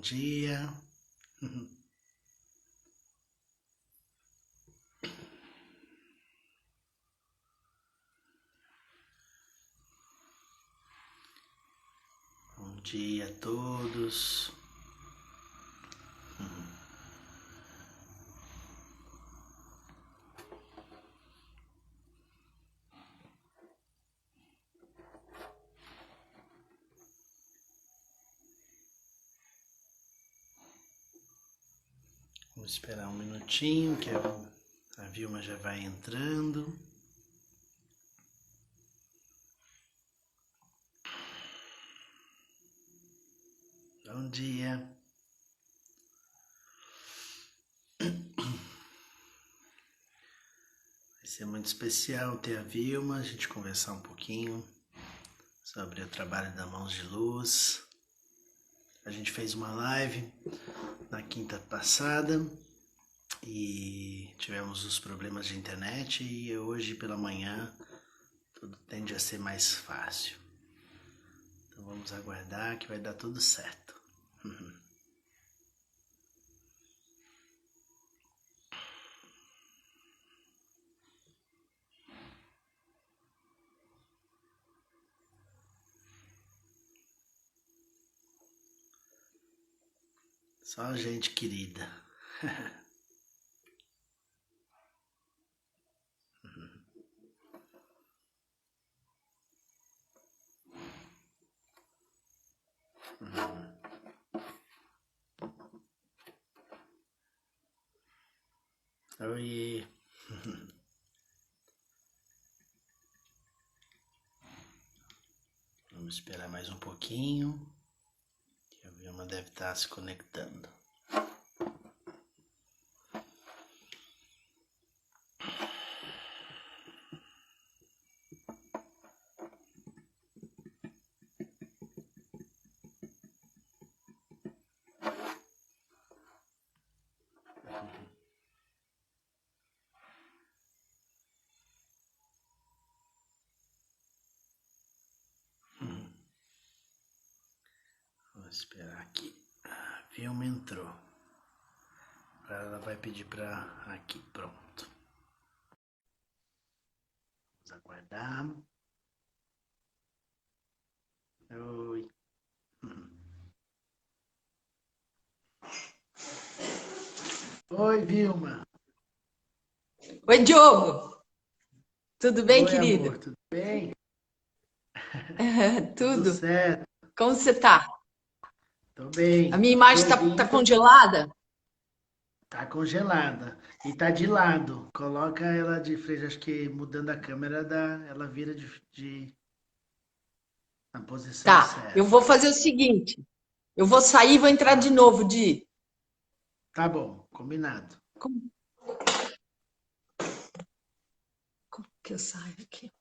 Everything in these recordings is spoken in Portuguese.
dia. Bom dia a todos. Vamos esperar um minutinho que a Vilma já vai entrando. Bom dia. Vai ser muito especial ter a Vilma, a gente conversar um pouquinho sobre o trabalho da Mãos de Luz. A gente fez uma live na quinta passada e tivemos os problemas de internet e hoje pela manhã tudo tende a ser mais fácil. Então vamos aguardar que vai dar tudo certo. Só gente querida. Oi. Vamos esperar mais um pouquinho. Que a Vilma deve estar se conectando. Vou esperar aqui. A Vilma entrou. Ela vai pedir para aqui, pronto. Vamos aguardar. Oi. Oi, Vilma. Oi, Diogo. Tudo bem, Oi, querido? amor, tudo bem? Tudo Tudo. certo. Como você tá? Tô A bem. minha imagem Tô tá ouvindo. congelada? Tá congelada. E tá de lado. Coloca ela de frente. Acho que mudando a câmera, ela vira na posição Tá, eu vou certa. fazer o seguinte. Eu vou sair e vou entrar de Ah, novo, Di. tá bom, combinado. Como, como que eu saio aqui?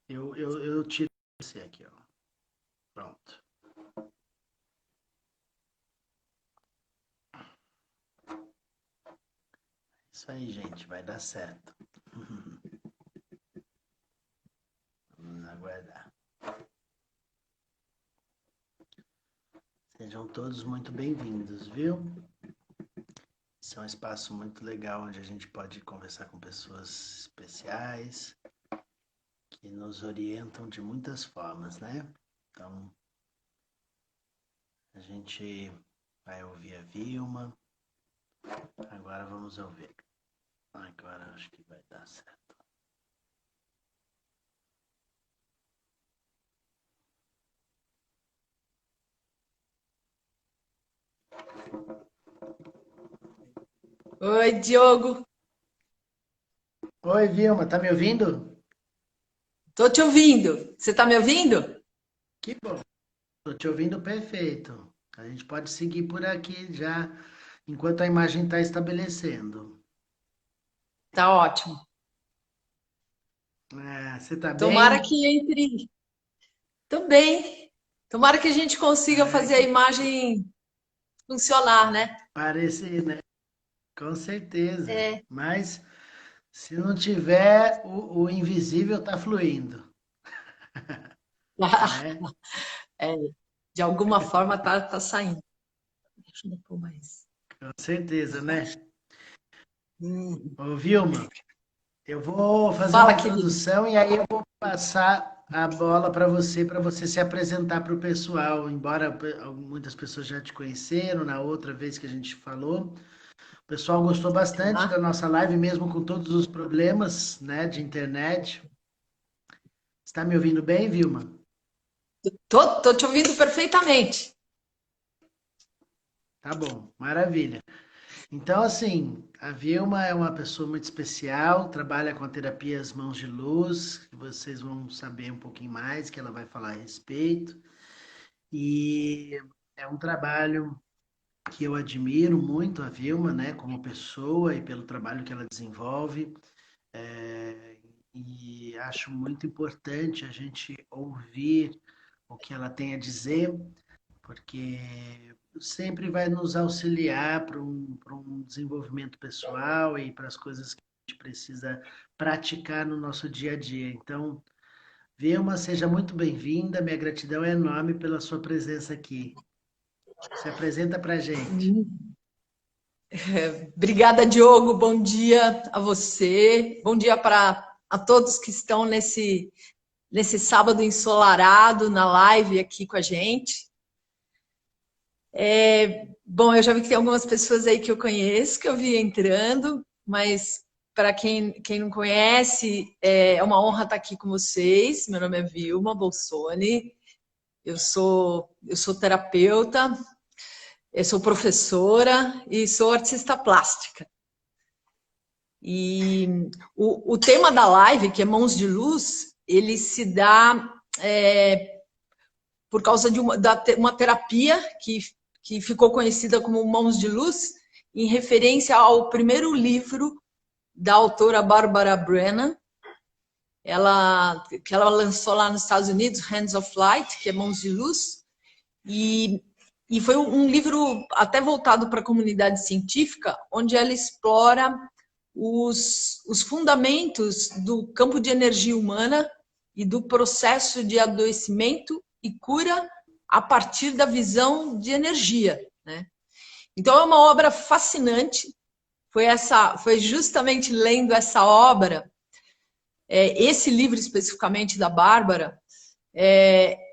Eu tiro você aqui, ó. Pronto. Isso aí, gente. Vai dar certo. Vamos aguardar. Sejam todos muito bem-vindos, viu? Esse é um espaço muito legal onde a gente pode conversar com pessoas especiais que nos orientam de muitas formas, né? Então, a gente vai ouvir a Vilma. Agora vamos ouvir. Agora acho que vai dar certo. Oi, Diogo. Oi, Vilma, tá me ouvindo? Tô te ouvindo. Você tá me ouvindo? Que bom. Tô te ouvindo perfeito. A gente pode seguir por aqui já enquanto a imagem está estabelecendo. Tá ótimo. Você tá Tomara bem? que entre também. Tomara que a gente consiga fazer a Que imagem funcionar, né? parecer, né? Com certeza. É. Mas se não tiver, o invisível tá fluindo, né? É, de alguma forma tá saindo. Deixa eu pôr mais. Com certeza, né? Hum. Ô, Vilma, eu vou fazer uma Fala, querido. introdução e aí eu vou passar a bola para você se apresentar para o pessoal. Embora muitas pessoas já te conheceram na outra vez que a gente falou, o pessoal gostou bastante Tá? da nossa live, mesmo com todos os problemas, né, de internet. Está me ouvindo bem, Vilma? Tô te ouvindo perfeitamente. Tá bom, maravilha. Então, assim, a Vilma é uma pessoa muito especial, trabalha com a terapia As Mãos de Luz, que vocês vão saber um pouquinho mais, que ela vai falar a respeito. E é um trabalho que eu admiro muito a Vilma, né, como pessoa e pelo trabalho que ela desenvolve. É, e acho muito importante a gente ouvir o que ela tem a dizer, porque sempre vai nos auxiliar para um desenvolvimento pessoal e para as coisas que a gente precisa praticar no nosso dia a dia. Então, Vilma, seja muito bem-vinda, minha gratidão é enorme pela sua presença aqui. Se apresenta para a gente. Obrigada, Diogo. Bom dia a você. Bom dia para a todos que estão nesse sábado ensolarado na live aqui com a gente. Bom, eu já vi que tem algumas pessoas aí que eu conheço, que eu vi entrando, mas para quem não conhece, é uma honra estar aqui com vocês. Meu nome é Vilma Bolsoni, eu sou terapeuta, eu sou professora e sou artista plástica. E o tema da live, que é Mãos de Luz, ele se dá por causa de uma terapia que ficou conhecida como Mãos de Luz, em referência ao primeiro livro da autora Barbara Brennan, que ela lançou lá nos Estados Unidos, Hands of Light, que é Mãos de Luz, e foi um livro até voltado para a comunidade científica, onde ela explora os fundamentos do campo de energia humana e do processo de adoecimento e cura a partir da visão de energia, né? Então é uma obra fascinante. Foi justamente lendo essa obra, esse livro especificamente da Bárbara.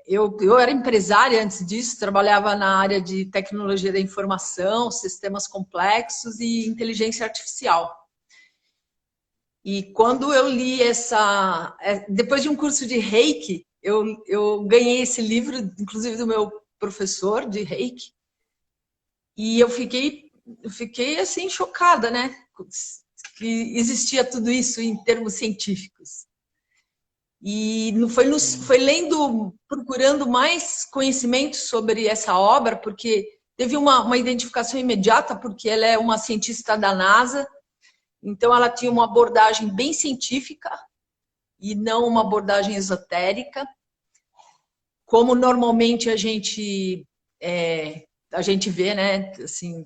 Eu era empresária antes disso, trabalhava na área de tecnologia da informação, sistemas complexos e inteligência artificial. E quando eu li depois de um curso de Reiki, eu ganhei esse livro, inclusive do meu professor de Reiki, e eu fiquei assim chocada, né? Que existia tudo isso em termos científicos. E foi lendo, procurando mais conhecimento sobre essa obra, porque teve uma identificação imediata, porque ela é uma cientista da NASA. Então, ela tinha uma abordagem bem científica e não uma abordagem esotérica, como normalmente a gente vê, né, assim,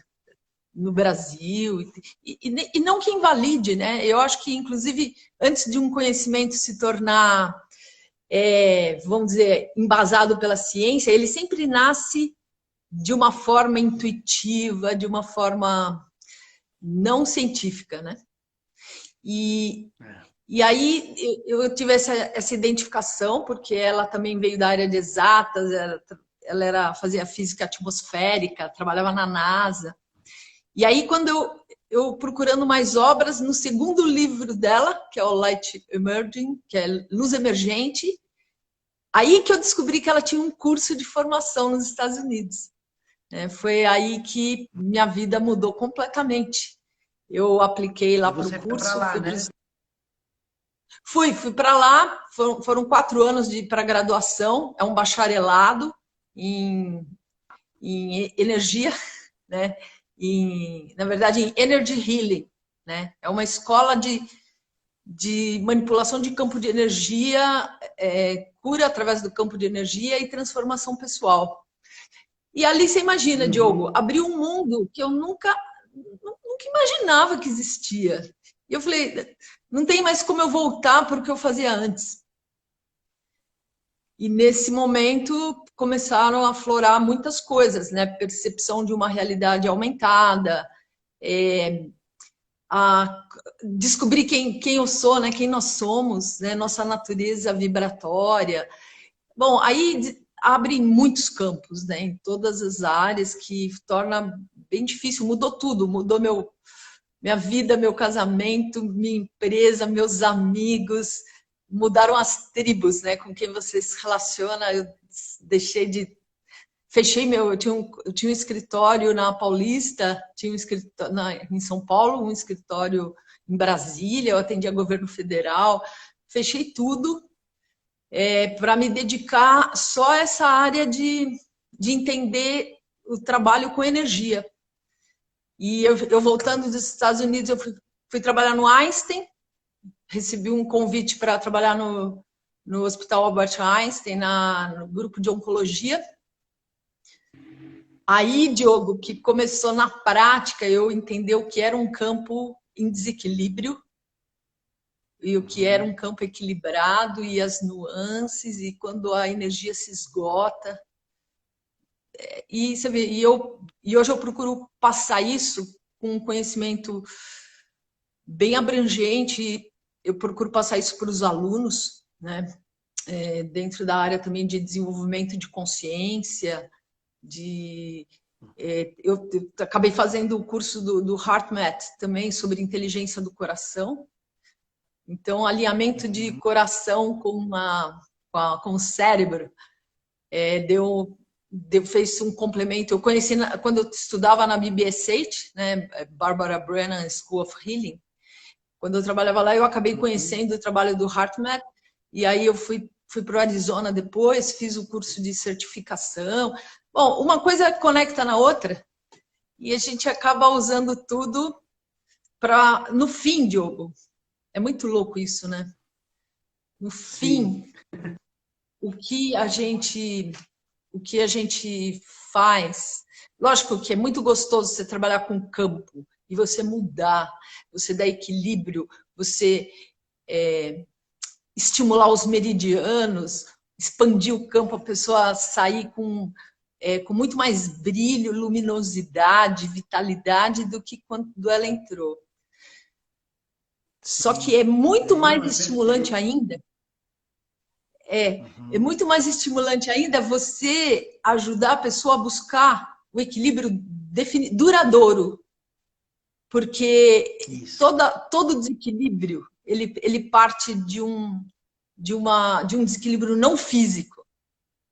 no Brasil. E não que invalide, né? Eu acho que, inclusive, antes de um conhecimento se tornar, vamos dizer, embasado pela ciência, ele sempre nasce de uma forma intuitiva, de uma forma não científica, né? E aí eu tive essa identificação, porque ela também veio da área de exatas, ela fazia física atmosférica, trabalhava na NASA. E aí, quando eu procurando mais obras, no segundo livro dela, que é o Light Emerging, que é Luz Emergente, aí que eu descobri que ela tinha um curso de formação nos Estados Unidos. Foi aí que minha vida mudou completamente. Eu apliquei lá para o curso. Fui para lá, foram 4 anos para graduação, é um bacharelado em energia, né? Na verdade, em Energy Healing, né? É uma escola de manipulação de campo de energia, cura através do campo de energia e transformação pessoal. E ali você imagina, Diogo, abriu um mundo que eu nunca imaginava que existia. E eu falei, não tem mais como eu voltar para o que eu fazia antes. E nesse momento começaram a aflorar muitas coisas, né? Percepção de uma realidade aumentada, a descobrir quem eu sou, né? Quem nós somos, né? Nossa natureza vibratória. Bom, aí abre muitos campos, né? Em todas as áreas, que torna bem difícil. Mudou tudo, mudou minha vida, meu casamento, minha empresa, meus amigos, mudaram as tribos, né? Com quem você se relaciona. Eu deixei de fechei eu tinha um escritório na Paulista, tinha um escritório em São Paulo, um escritório em Brasília, eu atendia governo federal, fechei tudo para me dedicar só a essa área de entender o trabalho com energia. E eu voltando dos Estados Unidos, eu fui trabalhar no Einstein, recebi um convite para trabalhar no Hospital Albert Einstein, no grupo de oncologia. Aí, Diogo, que começou na prática, eu entender o que era um campo em desequilíbrio e o que era um campo equilibrado e as nuances e quando a energia se esgota. E você vê, e hoje eu procuro passar isso com um conhecimento bem abrangente. Eu procuro passar isso para os alunos, né? Dentro da área também de desenvolvimento de consciência. Eu acabei fazendo o curso do HeartMath também sobre inteligência do coração. Então, alinhamento de coração com o cérebro fez um complemento. Eu conheci quando eu estudava na BBSH, né, Barbara Brennan School of Healing. Quando eu trabalhava lá, eu acabei conhecendo o trabalho do HeartMath, e aí eu fui para o Arizona depois, fiz o curso de certificação. Bom, uma coisa conecta na outra e a gente acaba usando tudo para, no fim, Diogo, é muito louco isso, né? No fim, o que a gente faz, lógico que é muito gostoso você trabalhar com o campo e você mudar, você dar equilíbrio, você estimular os meridianos, expandir o campo, a pessoa sair com muito mais brilho, luminosidade, vitalidade do que quando ela entrou. Só que é muito mais estimulante ainda. É muito mais estimulante ainda você ajudar a pessoa a buscar o equilíbrio duradouro. Porque todo desequilíbrio, ele parte de um desequilíbrio não físico,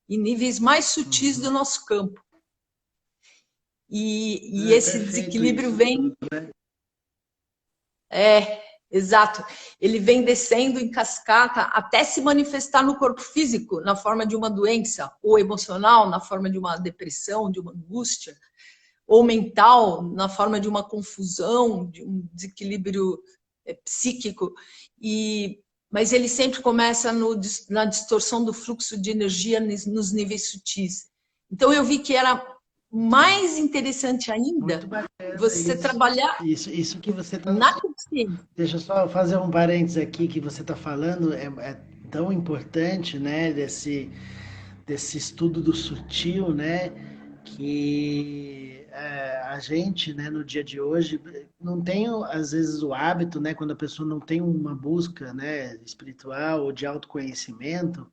em níveis mais sutis do nosso campo. E esse desequilíbrio vem... Exato. Ele vem descendo em cascata até se manifestar no corpo físico, na forma de uma doença, ou emocional, na forma de uma depressão, de uma angústia, ou mental, na forma de uma confusão, de um desequilíbrio psíquico. Mas ele sempre começa na distorção do fluxo de energia nos níveis sutis. Então, eu vi que era mais interessante ainda você trabalhar isso que você está... na consciência. Deixa eu só fazer um parênteses aqui, que você está falando, é tão importante, né, desse estudo do sutil, né, que a gente, né, no dia de hoje, não tem, às vezes, o hábito, né, quando a pessoa não tem uma busca, né, espiritual ou de autoconhecimento,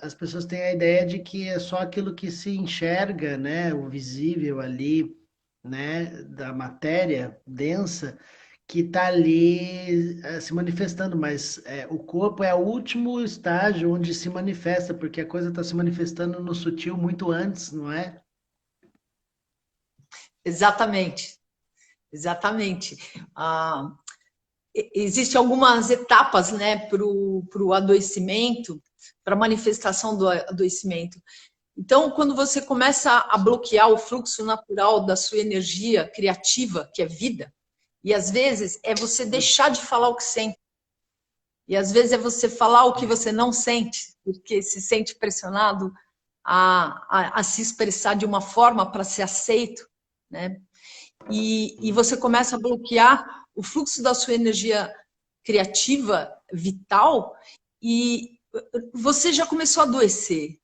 as pessoas têm a ideia de que é só aquilo que se enxerga, né, o visível ali, né, da matéria densa, que está ali se manifestando, mas o corpo é o último estágio onde se manifesta, porque a coisa está se manifestando no sutil muito antes, não é? Exatamente, exatamente. Existem algumas etapas, né, para o adoecimento, para a manifestação do adoecimento. Então, quando você começa a bloquear o fluxo natural da sua energia criativa, que é vida, e às vezes é você deixar de falar o que sente. E às vezes é você falar o que você não sente, porque se sente pressionado a se expressar de uma forma para ser aceito, né? E você começa a bloquear o fluxo da sua energia criativa, vital, e você já começou a adoecer.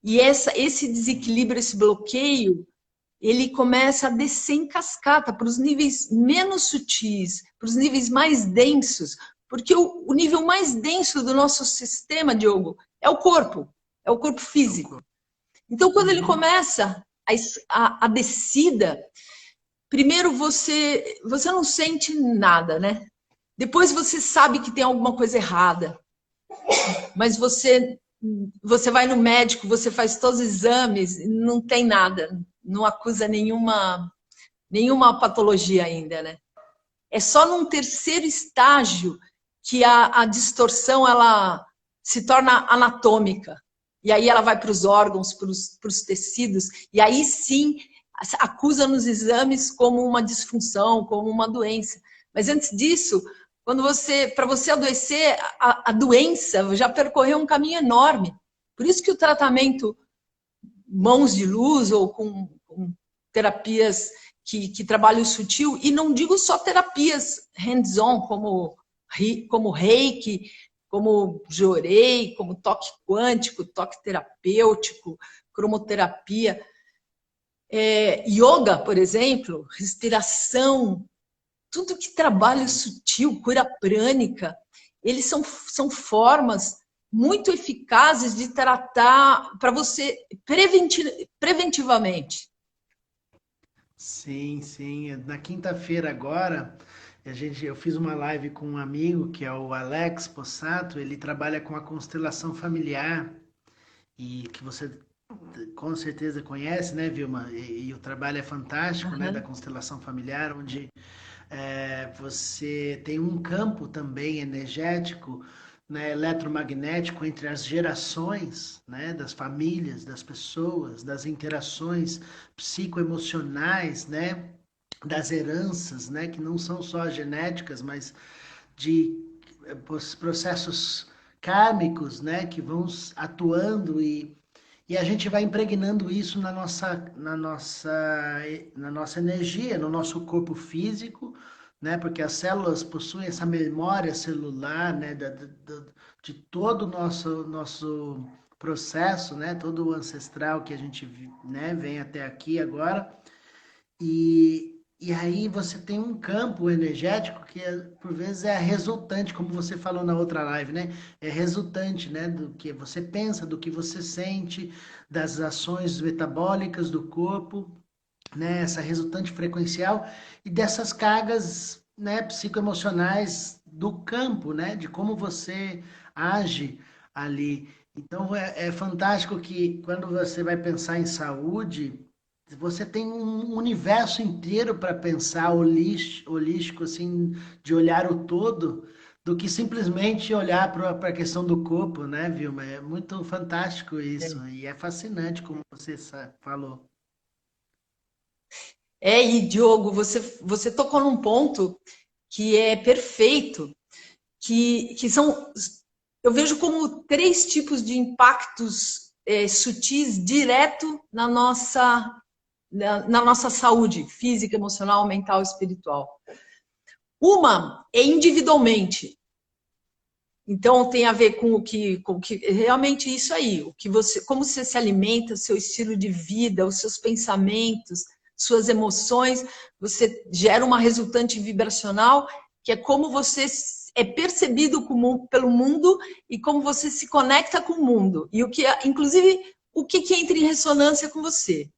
E esse desequilíbrio, esse bloqueio, ele começa a descer em cascata para os níveis menos sutis, para os níveis mais densos, porque o nível mais denso do nosso sistema, Diogo, é o corpo físico. Então, quando ele começa a descida, primeiro você não sente nada, né? Depois você sabe que tem alguma coisa errada, mas você vai no médico, você faz todos os exames, não tem nada, não acusa nenhuma patologia ainda, né? É só num terceiro estágio que a distorção ela se torna anatômica. E aí ela vai para os órgãos, para os tecidos, e aí sim acusa nos exames como uma disfunção, como uma doença. Mas antes disso, para você adoecer, a doença já percorreu um caminho enorme. Por isso que o tratamento mãos de luz ou com terapias que trabalham o sutil, e não digo só terapias hands-on, como reiki, como jorei, como toque quântico, toque terapêutico, cromoterapia, yoga, por exemplo, respiração, tudo que trabalha o sutil, cura prânica, eles são formas muito eficazes de tratar para você preventivamente. Sim, sim. Na quinta-feira agora, eu fiz uma live com um amigo que é o Alex Possato. Ele trabalha com a constelação familiar e que você com certeza conhece, né, Vilma? E o trabalho é fantástico, né, da constelação familiar, onde você tem um campo também energético, né, eletromagnético entre as gerações, né, das famílias, das pessoas, das interações psicoemocionais, né, das heranças, né, que não são só genéticas, mas de processos kármicos, né, que vão atuando e a gente vai impregnando isso na nossa energia, no nosso corpo físico, né? Porque as células possuem essa memória celular, né? De todo o nosso processo, né? Todo o ancestral que a gente, né? Vem até aqui agora. E aí você tem um campo energético que por vezes é resultante, como você falou na outra live, né? É resultante, né? Do que você pensa, do que você sente, das ações metabólicas do corpo, né? Essa resultante frequencial e dessas cargas, né? Psicoemocionais do campo, né? De como você age ali. Então é fantástico que quando você vai pensar em saúde, você tem um universo inteiro para pensar holístico, assim, de olhar o todo, do que simplesmente olhar para a questão do corpo, né, Vilma? É muito fantástico isso, e é fascinante, como você falou. E Diogo, você tocou num ponto que é perfeito, que são, eu vejo como 3 tipos de impactos sutis direto na nossa saúde física, emocional, mental e espiritual. Uma é individualmente. Então tem a ver com o que realmente isso aí, como você se alimenta, seu estilo de vida, os seus pensamentos, suas emoções, você gera uma resultante vibracional que é como você é percebido pelo mundo e como você se conecta com o mundo e inclusive o que entra em ressonância com você.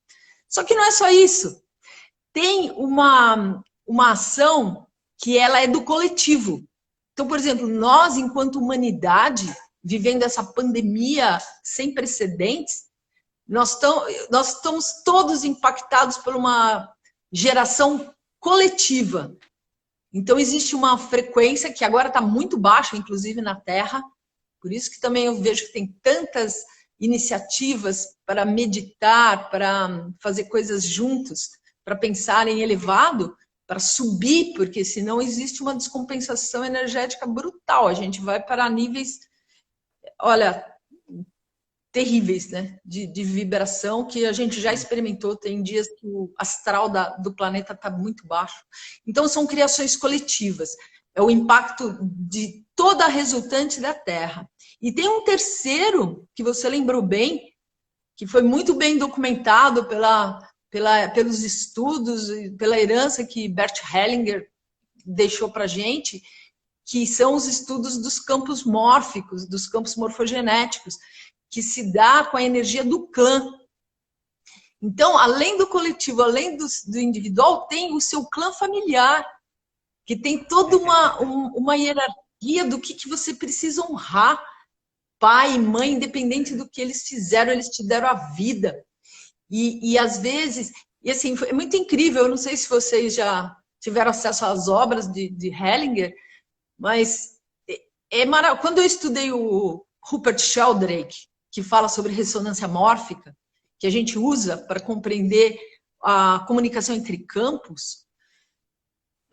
Só que não é só isso. Tem uma ação que ela é do coletivo. Então, por exemplo, nós, enquanto humanidade, vivendo essa pandemia sem precedentes, nós estamos todos impactados por uma geração coletiva. Então, existe uma frequência que agora está muito baixa, inclusive na Terra, por isso que também eu vejo que tem tantas iniciativas para meditar, para fazer coisas juntos, para pensar em elevado, para subir, porque senão existe uma descompensação energética brutal. A gente vai para níveis, olha, terríveis, né? De vibração que a gente já experimentou. Tem dias que o astral do planeta está muito baixo. Então, são criações coletivas. É o impacto de toda a resultante da Terra. E tem um terceiro, que você lembrou bem, que foi muito bem documentado pelos estudos, pela herança que Bert Hellinger deixou para a gente, que são os estudos dos campos mórficos, dos campos morfogenéticos, que se dá com a energia do clã. Então, além do coletivo, além do individual, tem o seu clã familiar, que tem toda uma hierarquia do que você precisa honrar. Pai e mãe, independente do que eles fizeram, eles te deram a vida. E às vezes, e assim, é muito incrível, eu não sei se vocês já tiveram acesso às obras de Hellinger, mas quando eu estudei o Rupert Sheldrake, que fala sobre ressonância mórfica, que a gente usa para compreender a comunicação entre campos,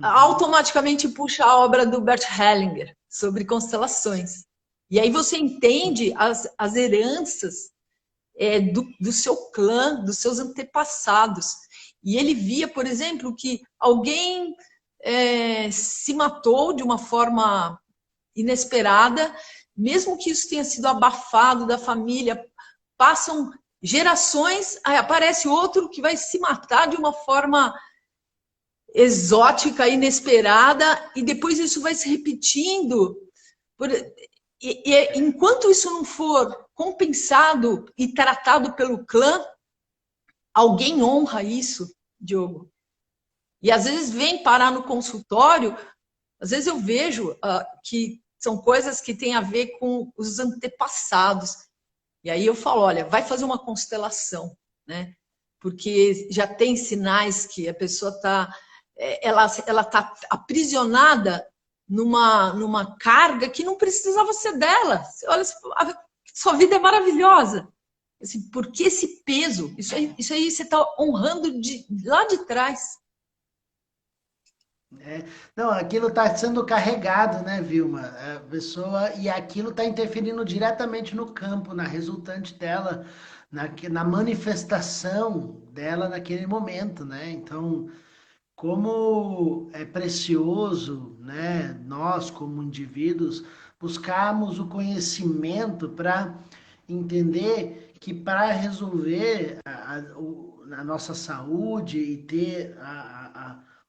automaticamente puxa a obra do Bert Hellinger sobre constelações. E aí você entende as heranças do seu clã, dos seus antepassados. E ele via, por exemplo, que alguém se matou de uma forma inesperada, mesmo que isso tenha sido abafado da família, passam gerações, aí aparece outro que vai se matar de uma forma exótica, inesperada, e depois isso vai se repetindo. Enquanto isso não for compensado e tratado pelo clã, alguém honra isso, Diogo. E às vezes vem parar no consultório, às vezes eu vejo que são coisas que têm a ver com os antepassados. E aí eu falo, olha, vai fazer uma constelação, né? Porque já tem sinais que a pessoa ela tá aprisionada numa carga que não precisava ser dela. Olha, sua vida é maravilhosa. Assim, por que esse peso? Isso aí você está honrando lá de trás. Não, aquilo está sendo carregado, né, Vilma? A pessoa, e aquilo está interferindo diretamente no campo, na resultante dela, na manifestação dela naquele momento, né? Então, como é precioso, né, nós como indivíduos buscarmos o conhecimento para entender que para resolver a nossa saúde e ter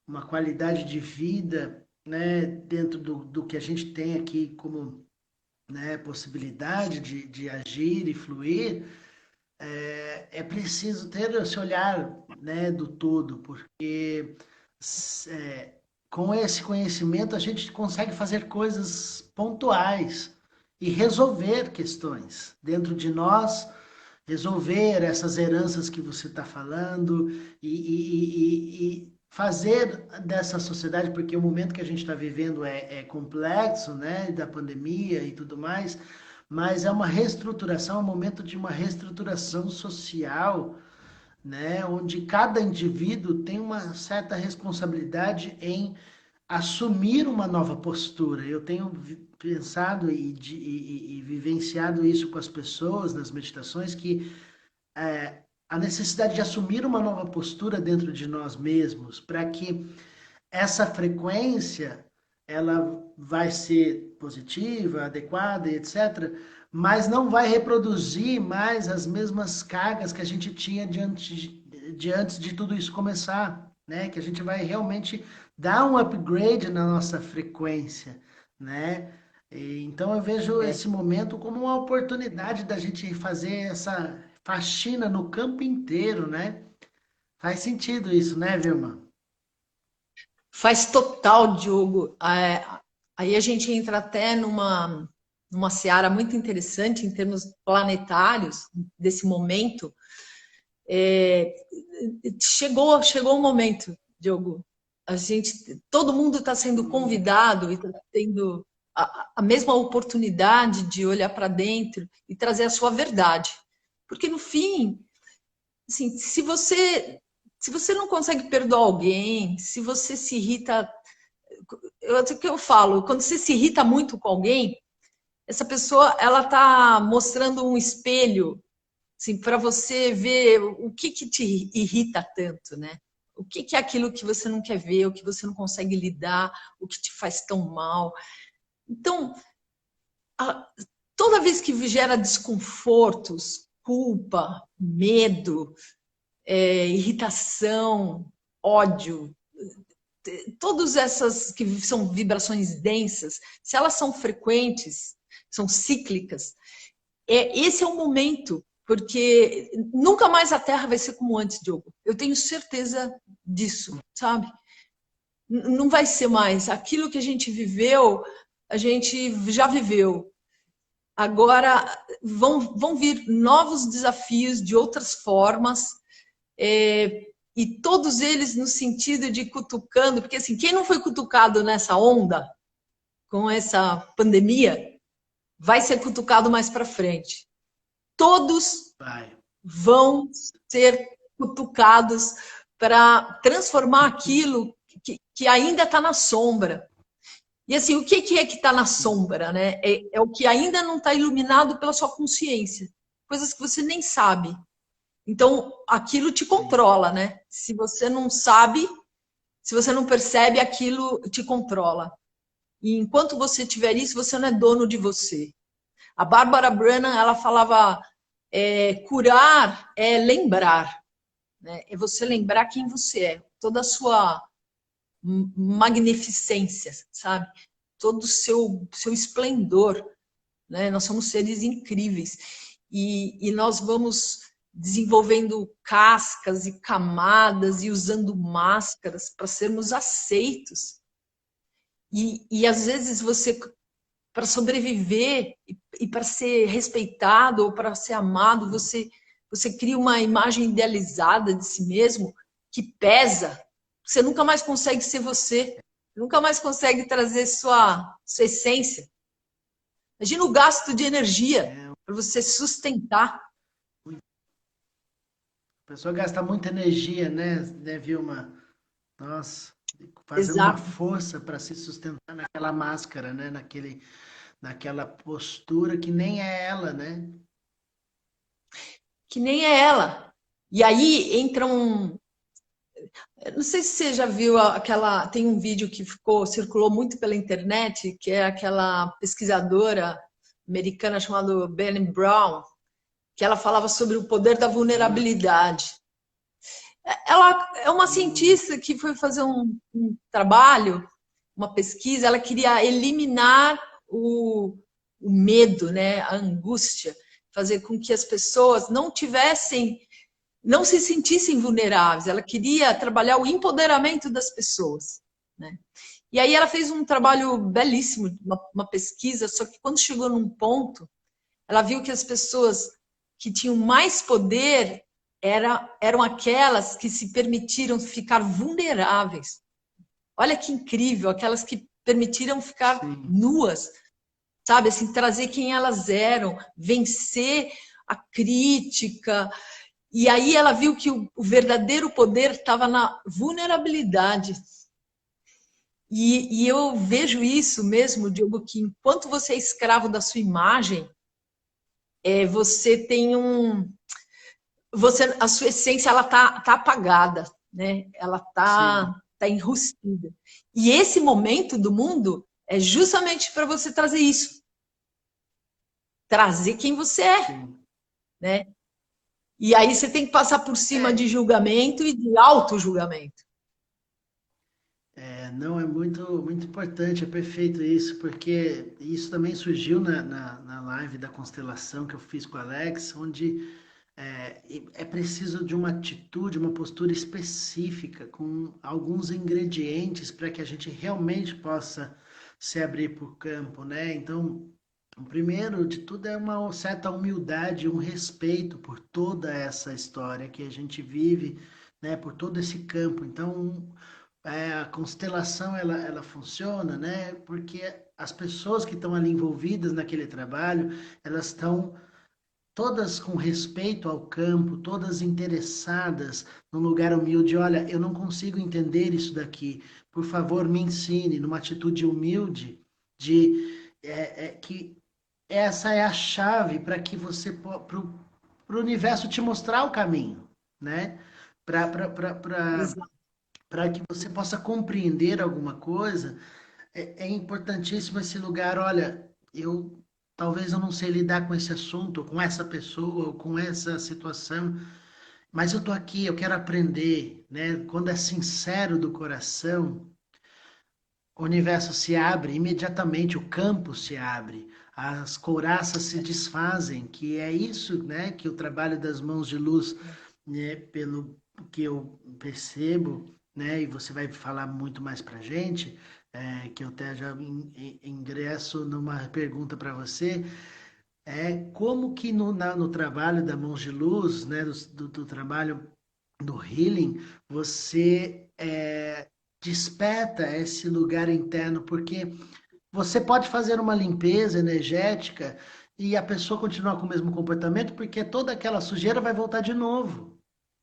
uma qualidade de vida, né, dentro do que a gente tem aqui como, né, possibilidade de agir e fluir, é preciso ter esse olhar, né, do todo, porque com esse conhecimento a gente consegue fazer coisas pontuais e resolver questões dentro de nós, resolver essas heranças que você está falando e fazer dessa sociedade, porque o momento que a gente está vivendo é complexo, né, da pandemia e tudo mais, mas é uma reestruturação, é um momento de uma reestruturação social, né, onde cada indivíduo tem uma certa responsabilidade em assumir uma nova postura. Eu tenho pensado e vivenciado isso com as pessoas nas meditações, que a necessidade de assumir uma nova postura dentro de nós mesmos, para que essa frequência ela vai ser positiva, adequada, etc., mas não vai reproduzir mais as mesmas cargas que a gente tinha antes de tudo isso começar, né? Que a gente vai realmente dar um upgrade na nossa frequência, né? Então eu vejo esse momento como uma oportunidade da gente fazer essa faxina no campo inteiro, né? Faz sentido isso, né, Vilma? Faz total, Diogo. Aí a gente entra até numa seara muito interessante em termos planetários desse momento. Chegou o momento, Diogo. Todo mundo está sendo convidado e está tendo a mesma oportunidade de olhar para dentro e trazer a sua verdade. Porque no fim, assim, se você não consegue perdoar alguém, se você se irrita, o que eu falo, quando você se irrita muito com alguém, essa pessoa ela está mostrando um espelho, assim, para você ver o que te irrita tanto, né? O que é aquilo que você não quer ver, o que você não consegue lidar, o que te faz tão mal. Então, toda vez que gera desconfortos, culpa, medo, irritação, ódio, todas essas que são vibrações densas, se elas são frequentes, são cíclicas, esse é o momento, porque nunca mais a Terra vai ser como antes, Diogo. Eu tenho certeza disso, sabe? Não vai ser mais. Aquilo que a gente viveu, a gente já viveu. Agora vão vir novos desafios de outras formas, e todos eles no sentido de cutucando, porque assim, quem não foi cutucado nessa onda, com essa pandemia, vai ser cutucado mais para frente. Todos vão ser cutucados para transformar aquilo que ainda está na sombra. E assim, o que é que está na sombra, né? É o que ainda não está iluminado pela sua consciência. Coisas que você nem sabe. Então, aquilo te controla, né? Se você não sabe, se você não percebe, aquilo te controla. E enquanto você tiver isso, você não é dono de você. A Bárbara Brannan, ela falava, curar é lembrar. Né? É você lembrar quem você é. Toda a sua magnificência, sabe? Todo o seu esplendor. Né? Nós somos seres incríveis. E nós vamos desenvolvendo cascas e camadas e usando máscaras para sermos aceitos. E às vezes você, para sobreviver e para ser respeitado ou para ser amado, você cria uma imagem idealizada de si mesmo que pesa. Você nunca mais consegue ser você, nunca mais consegue trazer sua essência. Imagina o gasto de energia para você sustentar. A pessoa gasta muita energia, né, Vilma? Nossa, fazer uma Exato. força para se sustentar naquela máscara, né? Naquela postura que nem é ela, né? Que nem é ela. E aí entra um. Eu não sei se você já viu aquela. Tem um vídeo que circulou muito pela internet, que é aquela pesquisadora americana chamada Brené Brown, que ela falava sobre o poder da vulnerabilidade. Ela é uma cientista que foi fazer um trabalho, uma pesquisa, ela queria eliminar o medo, né, a angústia, fazer com que as pessoas não se sentissem vulneráveis. Ela queria trabalhar o empoderamento das pessoas, né? E aí ela fez um trabalho belíssimo, uma pesquisa, só que quando chegou num ponto, ela viu que as pessoas que tinham mais poder eram aquelas que se permitiram ficar vulneráveis. Olha que incrível, aquelas que permitiram ficar nuas, sabe? Assim, trazer quem elas eram, vencer a crítica. E aí ela viu que o verdadeiro poder estava na vulnerabilidade. E eu vejo isso mesmo, Diogo, que enquanto você é escravo da sua imagem, você tem a sua essência ela tá apagada, né? Ela tá enrustida. E esse momento do mundo é justamente para você trazer isso. Trazer quem você é, né? E aí você tem que passar por cima de julgamento e de auto-julgamento. Não, é muito importante, é perfeito isso, porque isso também surgiu na live da constelação que eu fiz com o Alex, onde é preciso de uma atitude, uma postura específica, com alguns ingredientes para que a gente realmente possa se abrir para o campo, né? Então, o primeiro de tudo é uma certa humildade, um respeito por toda essa história que a gente vive, né? Por todo esse campo. Então, a constelação ela funciona, né? Porque as pessoas que estão ali envolvidas naquele trabalho, elas estão todas com respeito ao campo, todas interessadas num lugar humilde. Olha, eu não consigo entender isso daqui. Por favor, me ensine, numa atitude humilde, de que essa é a chave para que você para o universo te mostrar o caminho, né? Para que você possa compreender alguma coisa, é importantíssimo esse lugar. Olha, eu talvez eu não sei lidar com esse assunto, ou com essa pessoa, ou com essa situação, mas eu tô aqui, eu quero aprender, né? Quando é sincero do coração, o universo se abre imediatamente, o campo se abre, as couraças se desfazem, que é isso, né, que o trabalho das mãos de luz, né, pelo que eu percebo, né, e você vai falar muito mais pra gente, que eu até já ingresso numa pergunta para você, como que no trabalho da mãos de luz, né, do trabalho do healing, você desperta esse lugar interno, porque você pode fazer uma limpeza energética e a pessoa continuar com o mesmo comportamento, porque toda aquela sujeira vai voltar de novo,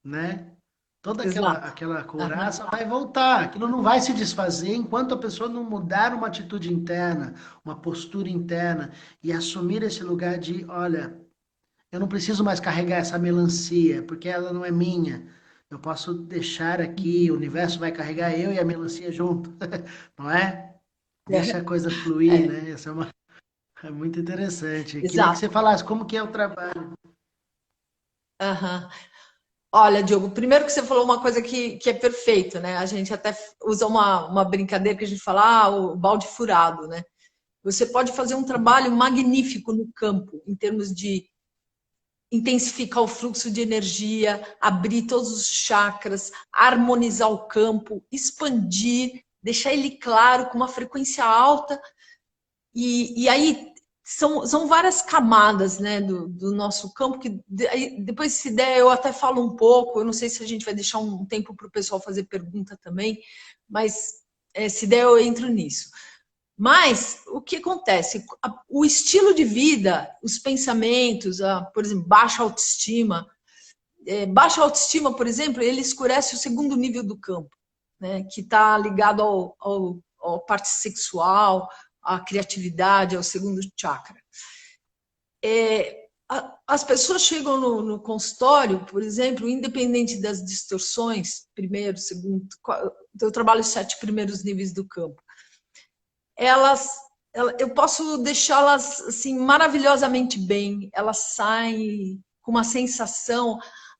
né? Toda Exato. aquela Aham. couraça vai voltar, aquilo não vai se desfazer enquanto a pessoa não mudar uma atitude interna, uma postura interna e assumir esse lugar de, olha, eu não preciso mais carregar essa melancia, porque ela não é minha. Eu posso deixar aqui, o universo vai carregar eu e a melancia junto, não é? Deixa a coisa fluir, É, né? É muito interessante. Eu queria que você exato. falasse como que é o trabalho. Aham. Olha, Diogo, primeiro que você falou uma coisa que é perfeito, né? A gente até usa uma brincadeira que a gente fala, o balde furado, né? Você pode fazer um trabalho magnífico no campo, em termos de intensificar o fluxo de energia, abrir todos os chakras, harmonizar o campo, expandir, deixar ele claro, com uma frequência alta. E aí são várias camadas, né, do nosso campo, que depois, se der, eu até falo um pouco. Eu não sei se a gente vai deixar um tempo para o pessoal fazer pergunta também, mas se der, eu entro nisso. Mas o que acontece? O estilo de vida, os pensamentos, por exemplo, baixa autoestima, por exemplo, ele escurece o segundo nível do campo, né, que está ligado ao parte sexual, à criatividade, ao segundo chakra. As pessoas chegam no consultório, por exemplo, independente das distorções, primeiro, segundo, eu trabalho os 7 primeiros níveis do campo. Eu posso deixá-las assim maravilhosamente bem. Elas saem com uma sensação,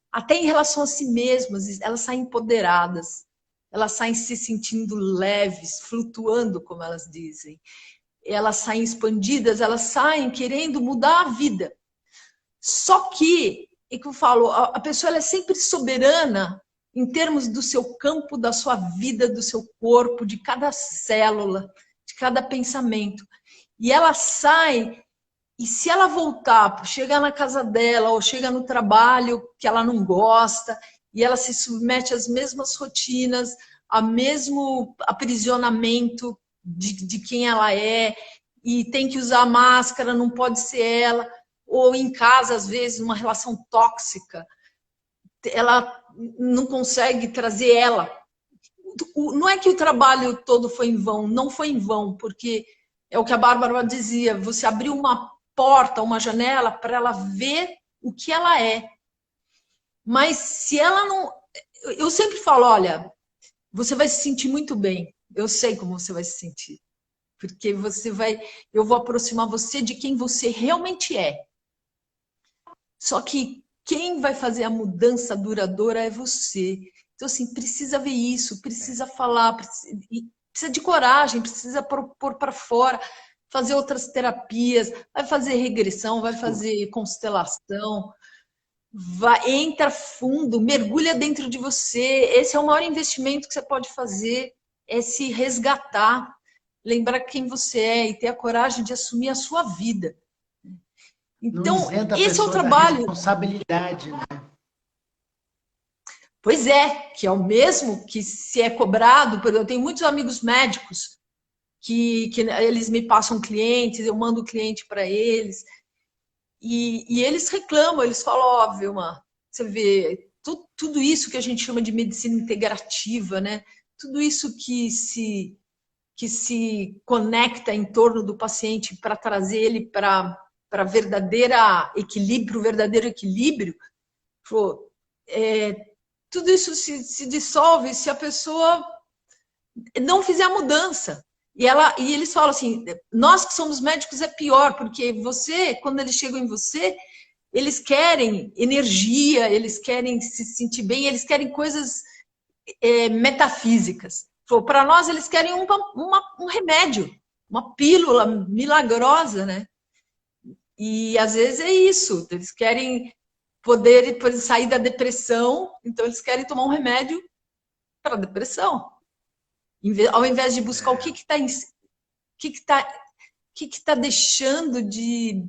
até em relação a si mesmas, elas saem empoderadas, elas saem se sentindo leves, flutuando, como elas dizem. Elas saem expandidas, elas saem querendo mudar a vida. Só que, é que eu falo, a pessoa ela é sempre soberana em termos do seu campo, da sua vida, do seu corpo, de cada célula, de cada pensamento. E ela sai, e se ela voltar, chegar na casa dela, ou chega no trabalho que ela não gosta, e ela se submete às mesmas rotinas, ao mesmo aprisionamento de quem ela é, e tem que usar máscara, não pode ser ela, ou em casa, às vezes, uma relação tóxica, ela não consegue trazer ela. Não é que o trabalho todo foi em vão, não foi em vão, porque é o que a Bárbara dizia, você abriu uma porta, uma janela para ela ver o que ela é. Mas se ela não... Eu sempre falo, olha, você vai se sentir muito bem. Eu sei como você vai se sentir. Porque eu vou aproximar você de quem você realmente é. Só que quem vai fazer a mudança duradoura é você. Então, assim, precisa ver isso, precisa falar, precisa de coragem, precisa pôr para fora, fazer outras terapias, vai fazer regressão, vai fazer constelação, entra fundo, mergulha dentro de você. Esse é o maior investimento que você pode fazer, é se resgatar, lembrar quem você é e ter a coragem de assumir a sua vida. Não Então, isenta a esse é o pessoa da trabalho. responsabilidade, né? Pois é, que é o mesmo que se é cobrado. Eu tenho muitos amigos médicos que eles me passam clientes, eu mando o cliente para eles, e eles reclamam, eles falam, ó, Vilma, você vê, tudo isso que a gente chama de medicina integrativa, né? Tudo isso que se conecta em torno do paciente para trazer ele para o verdadeiro equilíbrio, tudo isso se dissolve se a pessoa não fizer a mudança. E eles falam assim, nós que somos médicos é pior, porque você, quando eles chegam em você, eles querem energia, eles querem se sentir bem, eles querem coisas metafísicas. Para nós, eles querem um remédio, uma pílula milagrosa, né? E às vezes é isso, eles querem poder sair da depressão, então eles querem tomar um remédio para a depressão. Ao invés de buscar o que está deixando de...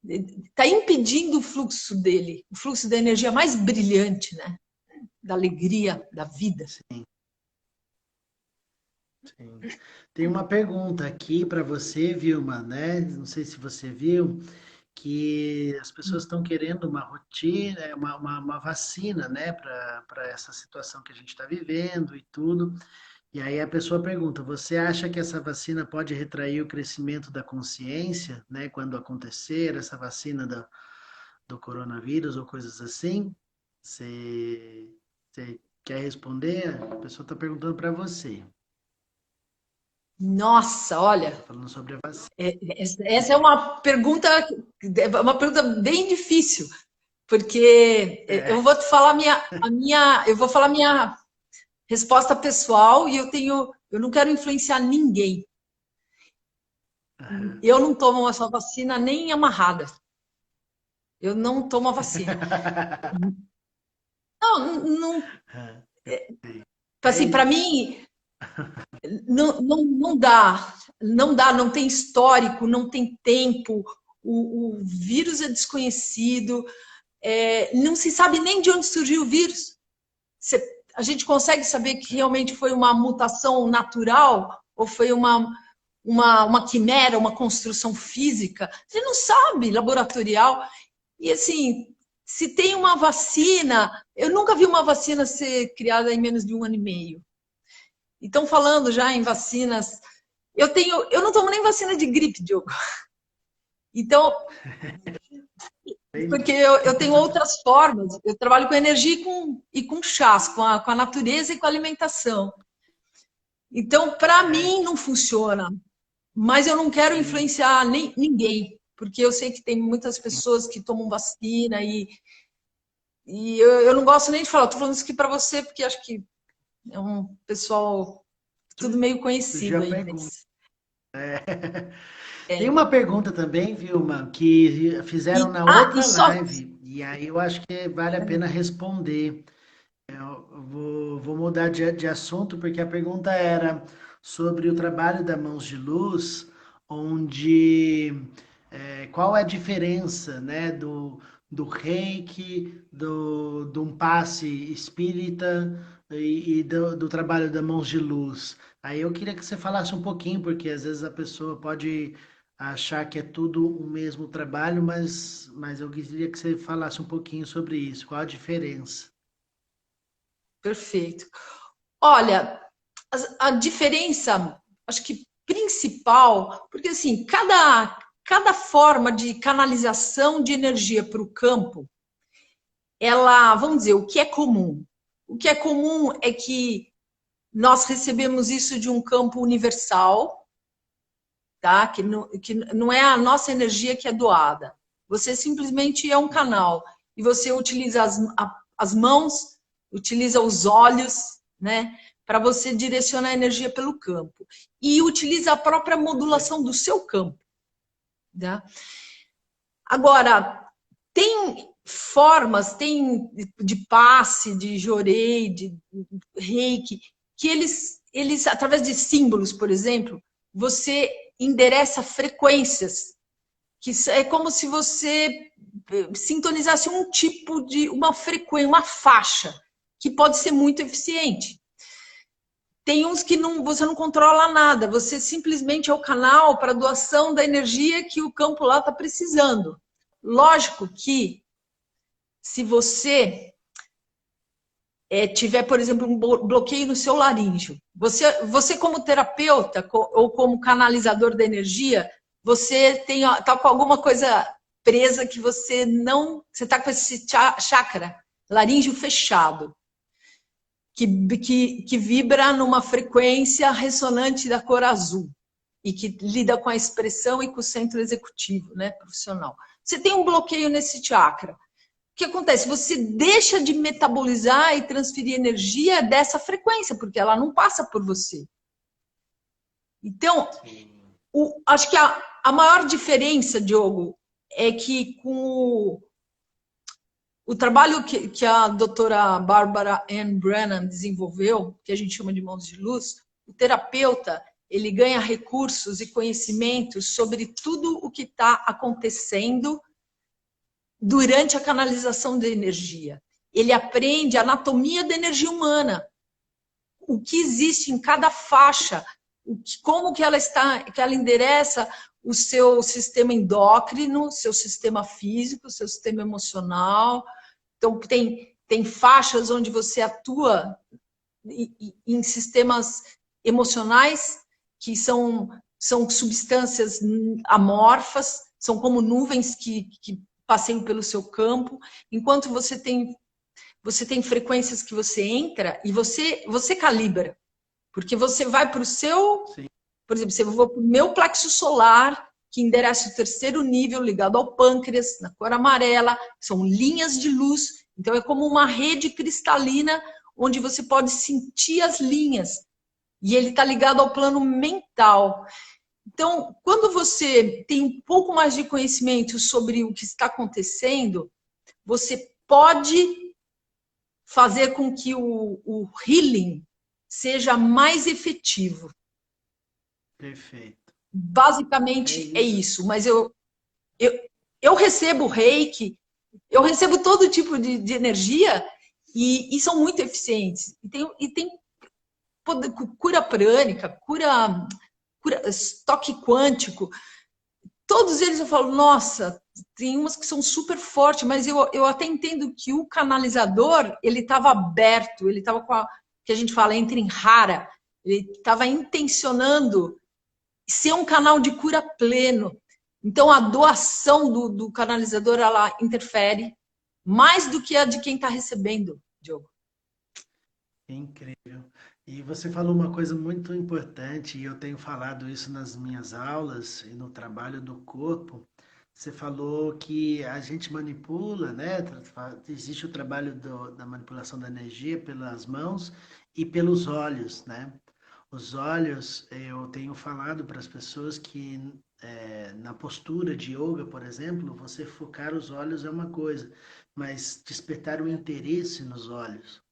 Está impedindo o fluxo dele, o fluxo da energia mais brilhante, né? Da alegria, da vida. Sim. Sim. Tem uma pergunta aqui para você, Vilma, né? Não sei se você viu, que as pessoas estão querendo uma rotina, uma vacina, né, para essa situação que a gente está vivendo e tudo. E aí a pessoa pergunta: você acha que essa vacina pode retrair o crescimento da consciência, né, quando acontecer essa vacina do coronavírus ou coisas assim? Você quer responder? A pessoa está perguntando para você. Nossa, olha, Falando sobre a vacina. essa é uma pergunta bem difícil, porque eu vou te falar eu vou falar minha resposta pessoal e eu não quero influenciar ninguém. Eu não tomo essa vacina nem amarrada. Eu não tomo a vacina. Não, assim, para mim não dá, não tem histórico, não tem tempo. O vírus é desconhecido, não se sabe nem de onde surgiu o vírus. A gente consegue saber que realmente foi uma mutação natural ou foi uma quimera, uma construção física? A gente não sabe, laboratorial. E assim, se tem uma vacina, eu nunca vi uma vacina ser criada em menos de 1 ano e meio. E estão falando já em vacinas. Eu não tomo nem vacina de gripe, Diogo. Então, porque eu tenho outras formas. Eu trabalho com energia e com chás, com a natureza e com a alimentação. Então, para mim, não funciona. Mas eu não quero influenciar ninguém, porque eu sei que tem muitas pessoas que tomam vacina e eu não gosto nem de falar. Estou falando isso aqui para você, porque acho que é um pessoal tudo meio conhecido aí. Mas... Tem uma pergunta também, Vilma, que fizeram na outra live, e aí eu acho que vale a pena responder. Vou mudar de assunto, porque a pergunta era sobre o trabalho da Mãos de Luz, onde qual é a diferença, né, do reiki, de um passe espírita e do trabalho da Mãos de Luz. Aí eu queria que você falasse um pouquinho, porque às vezes a pessoa pode achar que é tudo o mesmo trabalho, mas eu queria que você falasse um pouquinho sobre isso. Qual a diferença? Perfeito. Olha, a diferença, acho que principal, porque assim, cada forma de canalização de energia para o campo, ela, vamos dizer, o que é comum? O que é comum é que nós recebemos isso de um campo universal, tá? Que não é a nossa energia que é doada. Você simplesmente é um canal e você utiliza as mãos, utiliza os olhos, né? Para você direcionar a energia pelo campo. E utiliza a própria modulação do seu campo. Tá? Agora, tem formas, tem de passe, de jorei, de reiki, que eles, através de símbolos, por exemplo, você endereça frequências, que é como se você sintonizasse um tipo de, uma frequência, uma faixa, que pode ser muito eficiente. Tem uns que você não controla nada, você simplesmente é o canal para doação da energia que o campo lá está precisando. Lógico que se você tiver, por exemplo, um bloqueio no seu laríngeo, você como terapeuta ou como canalizador da energia, você está com alguma coisa presa que você está com esse chakra, laríngeo fechado. O que vibra numa frequência ressonante da cor azul e que lida com a expressão e com o centro executivo, né, profissional. Você tem um bloqueio nesse chakra. O que acontece? Você deixa de metabolizar e transferir energia dessa frequência, porque ela não passa por você. Então, acho que a maior diferença, Diogo, é que com o trabalho que a doutora Barbara Ann Brennan desenvolveu, que a gente chama de mãos de luz, o terapeuta ele ganha recursos e conhecimentos sobre tudo o que está acontecendo durante a canalização da energia. Ele aprende a anatomia da energia humana, o que existe em cada faixa, como que ela endereça o seu sistema endócrino, seu sistema físico, seu sistema emocional. Então, tem faixas onde você atua em sistemas emocionais que são substâncias amorfas, são como nuvens que passeiam pelo seu campo, enquanto você tem frequências que você entra e você calibra, porque você vai para o seu, sim, por exemplo, você vai para o meu plexo solar, que endereça o terceiro nível ligado ao pâncreas, na cor amarela, são linhas de luz, então é como uma rede cristalina onde você pode sentir as linhas, e ele está ligado ao plano mental. Então, quando você tem um pouco mais de conhecimento sobre o que está acontecendo, você pode fazer com que o healing seja mais efetivo. Perfeito. Basicamente é isso. Mas eu recebo reiki, eu recebo todo tipo de energia e são muito eficientes. E tem cura prânica, cura toque quântico. Todos eles eu falo, nossa, tem umas que são super fortes, mas eu até entendo que o canalizador, ele estava aberto, ele estava com que a gente fala, entra em rara, ele estava intencionando ser um canal de cura pleno. Então, a doação do canalizador, ela interfere mais do que a de quem está recebendo, Diogo. Incrível. E você falou uma coisa muito importante, e eu tenho falado isso nas minhas aulas e no trabalho do corpo. Você falou que a gente manipula, né? Existe o trabalho da manipulação da energia pelas mãos e pelos olhos, né? Os olhos, eu tenho falado para as pessoas que na postura de yoga, por exemplo, você focar os olhos é uma coisa, mas despertar o interesse nos olhos.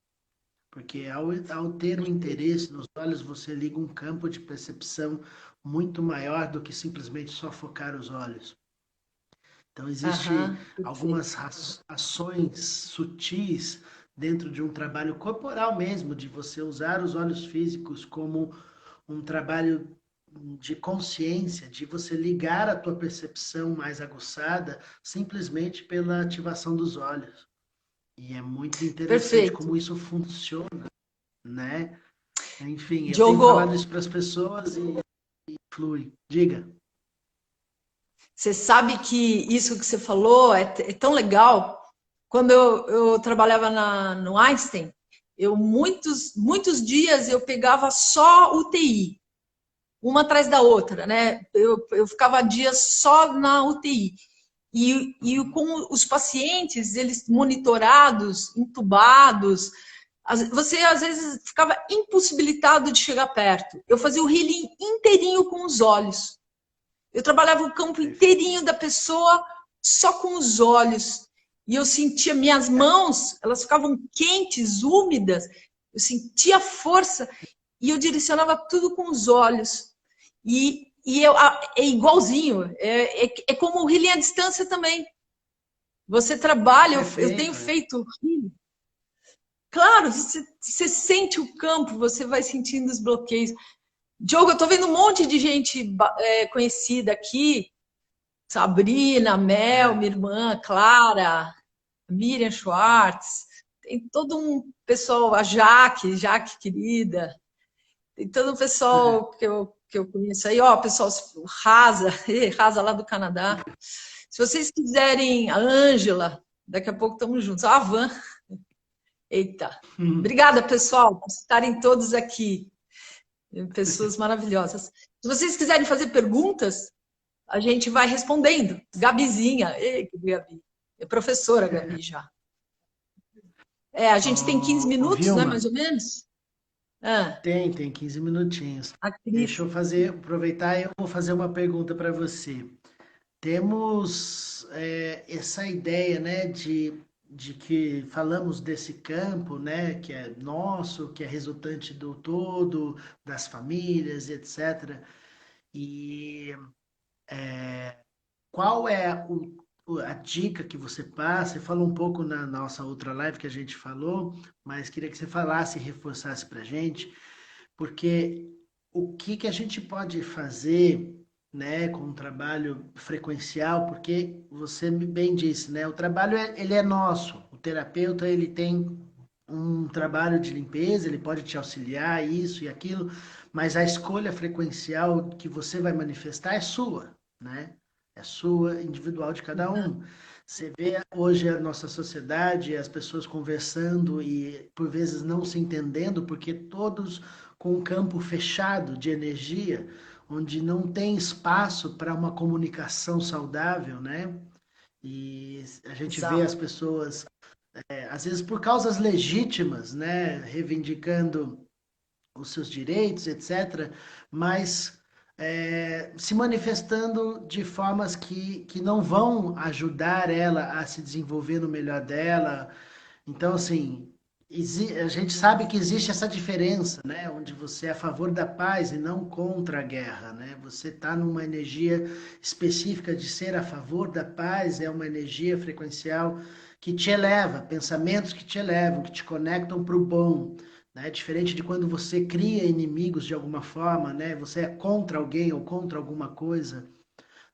Porque ao ter um interesse nos olhos, você liga um campo de percepção muito maior do que simplesmente só focar os olhos. Então, existem algumas ações sutis dentro de um trabalho corporal mesmo, de você usar os olhos físicos como um trabalho de consciência, de você ligar a tua percepção mais aguçada simplesmente pela ativação dos olhos. E é muito interessante como isso funciona, né? Enfim, eu tenho falado isso para as pessoas e flui. Diga. Você sabe que isso que você falou é tão legal. Quando eu trabalhava no Einstein, muitos dias eu pegava só UTI, uma atrás da outra, né? Eu ficava dias só na UTI. E com os pacientes, eles monitorados, entubados, você às vezes ficava impossibilitado de chegar perto. Eu fazia o healing inteirinho com os olhos. Eu trabalhava o campo inteirinho da pessoa só com os olhos. E eu sentia minhas mãos, elas ficavam quentes, úmidas. Eu sentia força e eu direcionava tudo com os olhos. É igualzinho, é como o healing à distância também. Você trabalha, eu tenho feito healing. Claro, você sente o campo, você vai sentindo os bloqueios. Diogo, eu tô vendo um monte de gente conhecida aqui. Sabrina, Mel, minha irmã, Clara, Miriam Schwartz. Tem todo um pessoal, a Jaque querida. Tem todo um pessoal que eu conheço aí, ó, pessoal, Rasa lá do Canadá. Se vocês quiserem, a Ângela, daqui a pouco estamos juntos, a Van. Eita. Obrigada, pessoal, por estarem todos aqui. Pessoas maravilhosas. Se vocês quiserem fazer perguntas, a gente vai respondendo. Gabizinha. Ei, que Gabi. É professora, Gabi, já. A gente tem 15 minutos, Vilma, né, mais ou menos? Tem 15 minutinhos. Deixa eu aproveitar e eu vou fazer uma pergunta para você. Temos essa ideia, né, de que falamos desse campo, né, que é nosso, que é resultante do todo, das famílias, etc. E qual é a dica que você passa? Você falou um pouco na nossa outra live que a gente falou, mas queria que você falasse e reforçasse para a gente, porque o que que a gente pode fazer, né, com um trabalho frequencial, porque você bem disse, né, o trabalho ele é nosso, o terapeuta ele tem um trabalho de limpeza, ele pode te auxiliar isso e aquilo, mas a escolha frequencial que você vai manifestar é sua, né? É sua, individual de cada um. Você vê hoje a nossa sociedade, as pessoas conversando e por vezes não se entendendo, porque todos com um campo fechado de energia, onde não tem espaço para uma comunicação saudável, né? E a gente vê as Exato. pessoas, às vezes por causas legítimas, né? Reivindicando os seus direitos, etc., mas se manifestando de formas que não vão ajudar ela a se desenvolver no melhor dela. Então, assim, a gente sabe que existe essa diferença, né? Onde você é a favor da paz e não contra a guerra, né? Você está numa energia específica de ser a favor da paz, é uma energia frequencial que te eleva, pensamentos que te elevam, que te conectam para o bom, né? Diferente de quando você cria inimigos de alguma forma, né? Você é contra alguém ou contra alguma coisa,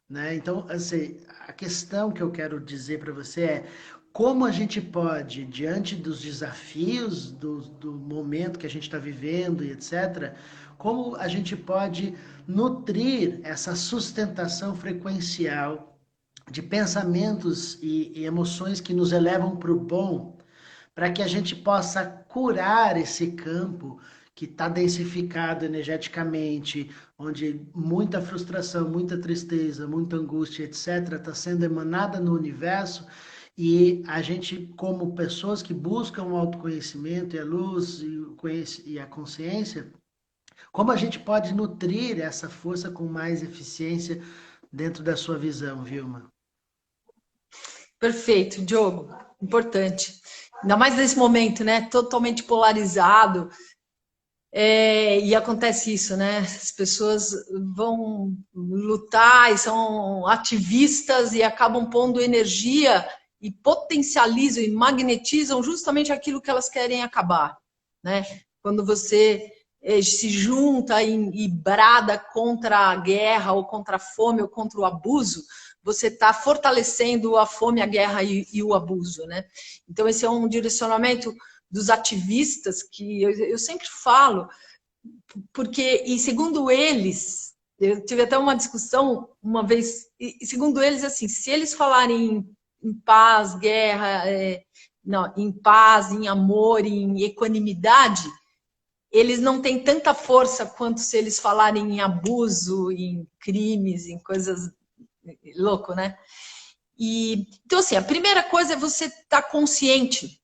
né? Então, assim, a questão que eu quero dizer para você é como a gente pode, diante dos desafios do momento que a gente está vivendo e etc., como a gente pode nutrir essa sustentação frequencial de pensamentos e emoções que nos elevam para o bom, para que a gente possa curar esse campo que está densificado energeticamente, onde muita frustração, muita tristeza, muita angústia, etc., está sendo emanada no universo, e a gente, como pessoas que buscam o autoconhecimento e a luz e a consciência, como a gente pode nutrir essa força com mais eficiência dentro da sua visão, Vilma? Perfeito, Diogo. Importante. Ainda mais nesse momento, né? Totalmente polarizado. E acontece isso, né? As pessoas vão lutar e são ativistas e acabam pondo energia e potencializam e magnetizam justamente aquilo que elas querem acabar, né? Quando você se junta e brada contra a guerra ou contra a fome ou contra o abuso, você está fortalecendo a fome, a guerra e o abuso, né? Então esse é um direcionamento dos ativistas que eu sempre falo, porque, e segundo eles, eu tive até uma discussão uma vez, e segundo eles, assim, se eles falarem em paz, guerra, não, em paz, em amor, em equanimidade, eles não têm tanta força quanto se eles falarem em abuso, em crimes, em coisas louco, né? Então, assim, a primeira coisa é você estar consciente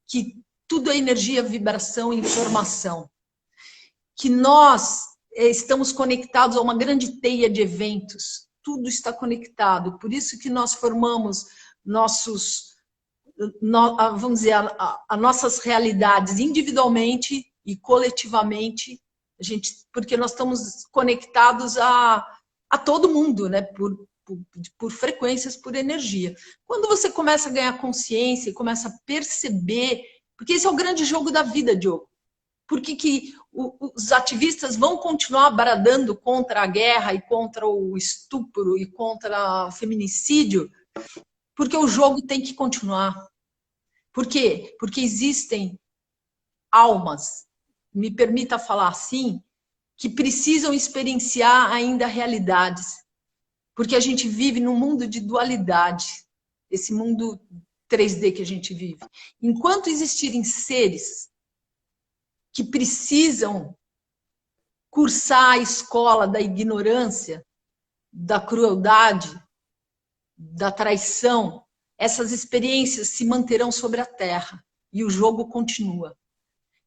que tudo é energia, vibração e informação. Que nós estamos conectados a uma grande teia de eventos. Tudo está conectado. Por isso que nós formamos vamos dizer, as nossas realidades individualmente e coletivamente, porque nós estamos conectados a todo mundo, né? Por frequências, por energia. Quando você começa a ganhar consciência e começa a perceber, porque esse é o grande jogo da vida, Diogo. Por que os ativistas vão continuar bradando contra a guerra e contra o estupro e contra o feminicídio? Porque o jogo tem que continuar. Por quê? Porque existem almas, me permita falar assim, que precisam experienciar ainda realidades. Porque a gente vive num mundo de dualidade. Esse mundo 3D que a gente vive. Enquanto existirem seres que precisam cursar a escola da ignorância, da crueldade, da traição, essas experiências se manterão sobre a Terra e o jogo continua.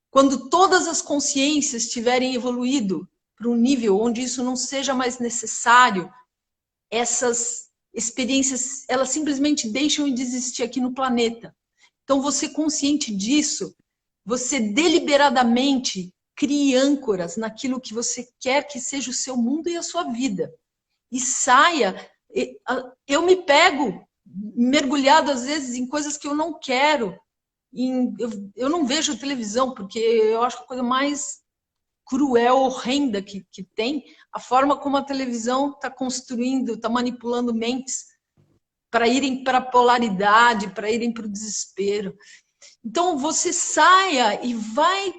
Quando todas as consciências tiverem evoluído para um nível onde isso não seja mais necessário, essas experiências, elas simplesmente deixam de existir aqui no planeta. Então, você consciente disso, você deliberadamente crie âncoras naquilo que você quer que seja o seu mundo e a sua vida. E saia. Eu me pego mergulhado, às vezes, em coisas que eu não quero. Eu não vejo televisão, porque eu acho que a coisa mais cruel, horrenda que tem, a forma como a televisão está construindo, está manipulando mentes para irem para a polaridade, para irem para o desespero. Então, você saia e vai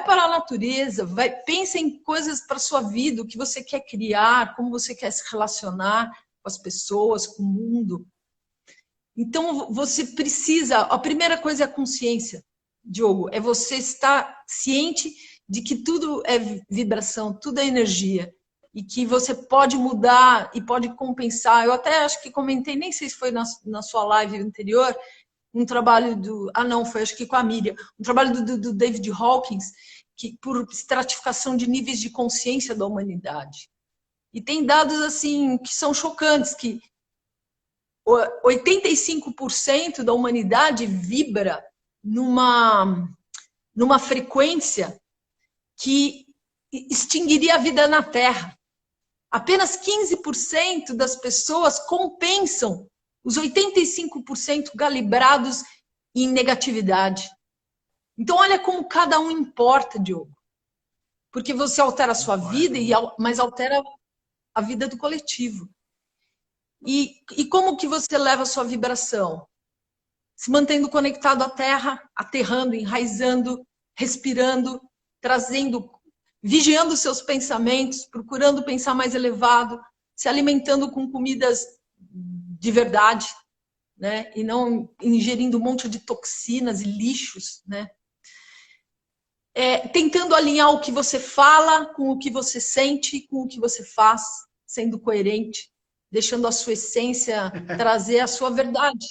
para a natureza, pensa em coisas para a sua vida, o que você quer criar, como você quer se relacionar com as pessoas, com o mundo. Então, você precisa... A primeira coisa é a consciência, Diogo, é você estar ciente de que tudo é vibração, tudo é energia, e que você pode mudar e pode compensar. Eu até acho que comentei, nem sei se foi na sua live anterior, um trabalho do... não, foi acho que com a Miriam, um trabalho do David Hawkins, que, por estratificação de níveis de consciência da humanidade. E tem dados assim que são chocantes, que 85% da humanidade vibra numa frequência que extinguiria a vida na Terra. Apenas 15% das pessoas compensam os 85% calibrados em negatividade. Então, olha como cada um importa, Diogo. Porque você altera a sua vida, mas altera a vida do coletivo. E como que você leva a sua vibração? Se mantendo conectado à Terra, aterrando, enraizando, respirando, trazendo, vigiando os seus pensamentos, procurando pensar mais elevado, se alimentando com comidas de verdade, né? E não ingerindo um monte de toxinas e lixos, né? Tentando alinhar o que você fala com o que você sente, com o que você faz, sendo coerente, deixando a sua essência trazer a sua verdade.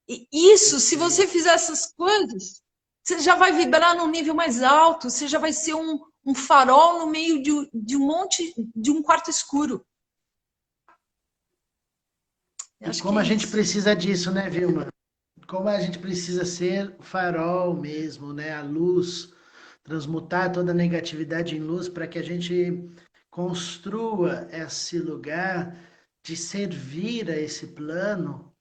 E isso, se você fizer essas coisas, você já vai vibrar num nível mais alto, você já vai ser um farol no meio de um monte, de um quarto escuro. E como a gente precisa disso, né, Vilma? Como a gente precisa ser o farol mesmo, né? A luz, transmutar toda a negatividade em luz para que a gente construa esse lugar de servir a esse plano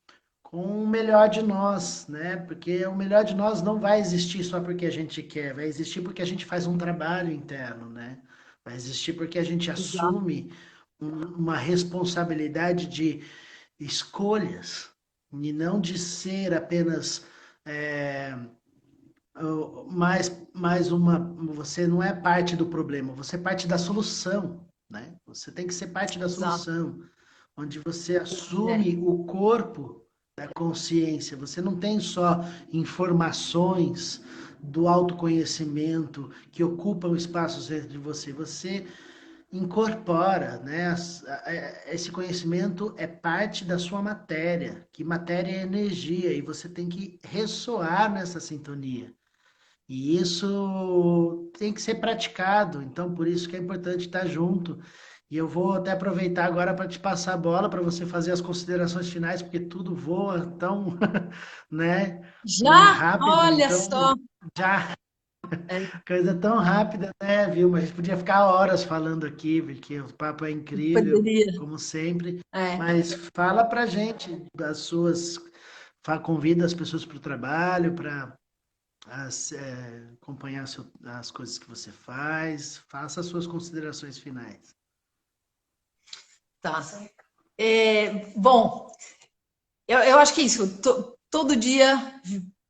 com o melhor de nós, né? Porque o melhor de nós não vai existir só porque a gente quer, vai existir porque a gente faz um trabalho interno, né? Vai existir porque a gente assume uma responsabilidade de escolhas e não de ser apenas mais uma. Você não é parte do problema, você é parte da solução, né? Você tem que ser parte da solução, onde você assume o corpo da consciência. Você não tem só informações do autoconhecimento que ocupam espaços dentro de você. Você incorpora, né? Esse conhecimento é parte da sua matéria, que matéria é energia, e você tem que ressoar nessa sintonia. E isso tem que ser praticado, então por isso que é importante estar junto. E eu vou até aproveitar agora para te passar a bola para você fazer as considerações finais, porque tudo voa tão, né, já rápido, olha então só. já coisa tão rápida, né, Vilma? A gente podia ficar horas falando aqui, porque o papo é incrível, Poderia. como sempre. Mas fala pra gente das suas. Convida as pessoas para o trabalho, para acompanhar as coisas que você faz. Faça as suas considerações finais. Tá. Bom, eu acho que é isso. Todo dia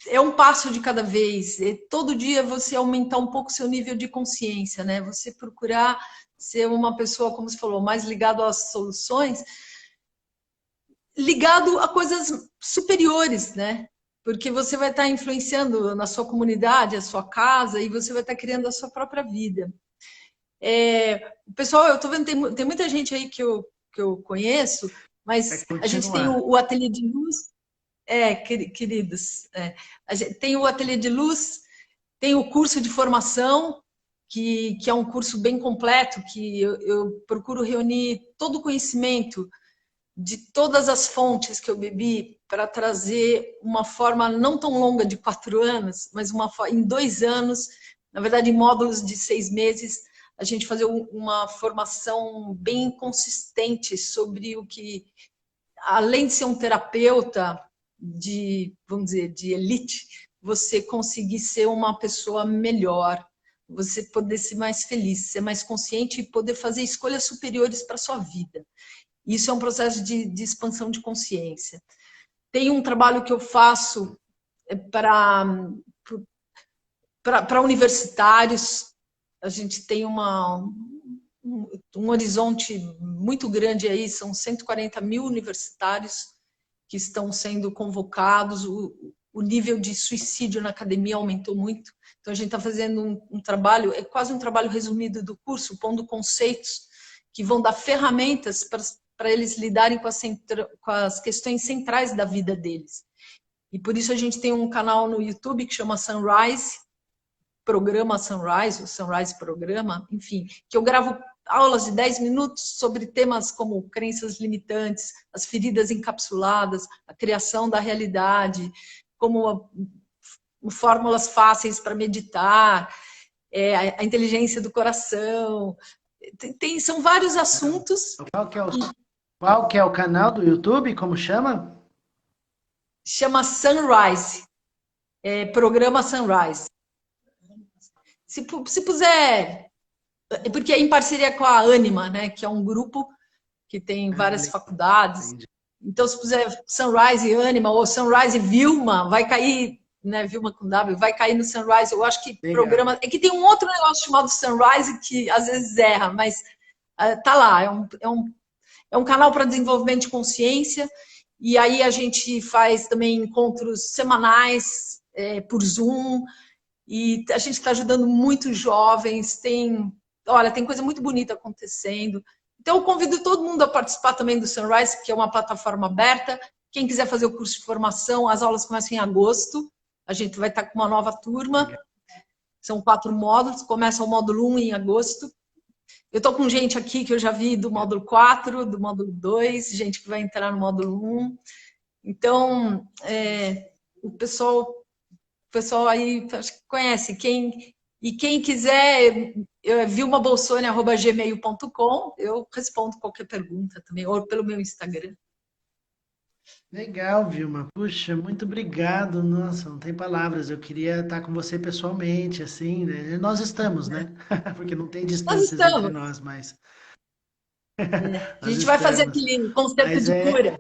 é um passo de cada vez. Todo dia você aumentar um pouco o seu nível de consciência, né? Você procurar ser uma pessoa, como você falou, mais ligado às soluções. ligado a coisas superiores, né? Porque você vai estar influenciando na sua comunidade, a sua casa, e você vai estar criando a sua própria vida. Pessoal, eu estou vendo, tem muita gente aí que eu conheço, mas a gente tem o Ateliê de Luz, queridos, a gente tem o Ateliê de Luz, tem o curso de formação, que é um curso bem completo, que eu procuro reunir todo o conhecimento de todas as fontes que eu bebi para trazer uma forma não tão longa de 4 anos, mas em 2 anos, na verdade em módulos de 6 meses, a gente fazer uma formação bem consistente sobre o que, além de ser um terapeuta vamos dizer, de elite, você conseguir ser uma pessoa melhor, você poder ser mais feliz, ser mais consciente e poder fazer escolhas superiores para a sua vida. Isso é um processo de expansão de consciência. Tem um trabalho que eu faço para universitários. A gente tem um horizonte muito grande aí, são 140 mil universitários que estão sendo convocados. O nível de suicídio na academia aumentou muito. Então, a gente está fazendo um trabalho, é quase um trabalho resumido do curso, pondo conceitos que vão dar ferramentas para eles lidarem com as questões centrais da vida deles. E por isso a gente tem um canal no YouTube que chama Sunrise, Programa Sunrise, o Sunrise Programa, enfim, que eu gravo aulas de 10 minutos sobre temas como crenças limitantes, as feridas encapsuladas, a criação da realidade, como fórmulas fáceis para meditar, a inteligência do coração. São vários assuntos. Qual que é o canal do YouTube? Como chama? Chama Sunrise. Programa Sunrise. Se puser... Porque é em parceria com a Anima, né? Que é um grupo que tem várias faculdades. Então, se puser Sunrise Anima ou Sunrise Vilma, vai cair, né? Vilma com W, vai cair no Sunrise. Eu acho que programa... É que tem um outro negócio chamado Sunrise que às vezes erra, mas tá lá. É um canal para desenvolvimento de consciência. E aí a gente faz também encontros semanais por Zoom. E a gente está ajudando muitos jovens. Olha, tem coisa muito bonita acontecendo. Então, eu convido todo mundo a participar também do Sunrise, que é uma plataforma aberta. Quem quiser fazer o curso de formação, as aulas começam em agosto. A gente vai estar com uma nova turma. São 4 módulos. Começa o módulo 1 em agosto. Eu estou com gente aqui que eu já vi do módulo 4, do módulo 2, gente que vai entrar no módulo 1. Então, o pessoal aí acho que conhece. E quem quiser, vilmabolsoni@gmail.com, eu respondo qualquer pergunta também, ou pelo meu Instagram. Legal, Vilma. Puxa, muito obrigado. Nossa, não tem palavras. Eu queria estar com você pessoalmente, assim, né? Nós estamos, né? Porque não tem distâncias entre nós, mas... A gente vai fazer aquele conceito de cura.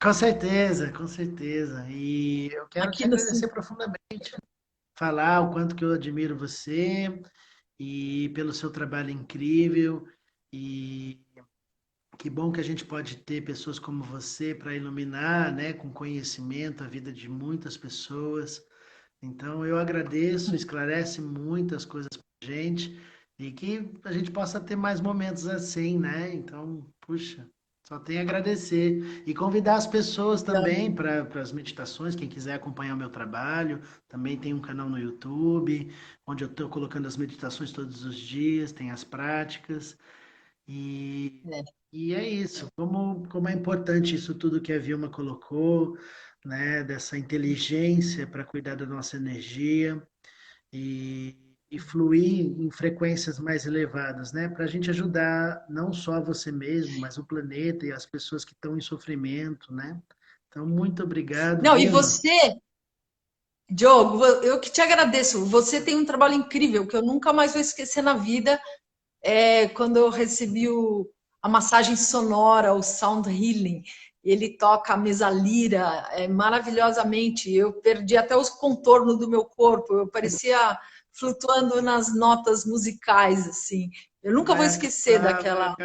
Com certeza, com certeza. E eu quero te agradecer profundamente. Falar o quanto que eu admiro você e pelo seu trabalho incrível. E que bom que a gente pode ter pessoas como você para iluminar, né, com conhecimento a vida de muitas pessoas. Então eu agradeço, esclarece muitas coisas para a gente e que a gente possa ter mais momentos assim, né? Então, puxa, só tenho a agradecer e convidar as pessoas também para as meditações, quem quiser acompanhar o meu trabalho, também tem um canal no YouTube, onde eu estou colocando as meditações todos os dias, tem as práticas. E é isso, como é importante isso tudo que a Vilma colocou, né, dessa inteligência para cuidar da nossa energia e fluir em frequências mais elevadas, né, para a gente ajudar não só você mesmo, mas o planeta e as pessoas que estão em sofrimento, né. Então, muito obrigado, Não, Vilma. e você, Diogo, eu que te agradeço. Você tem um trabalho incrível que eu nunca mais vou esquecer na vida. Quando eu recebi a massagem sonora, o sound healing, ele toca a mesalira maravilhosamente. Eu perdi até os contornos do meu corpo, eu parecia flutuando nas notas musicais, assim. Eu nunca vou esquecer daquela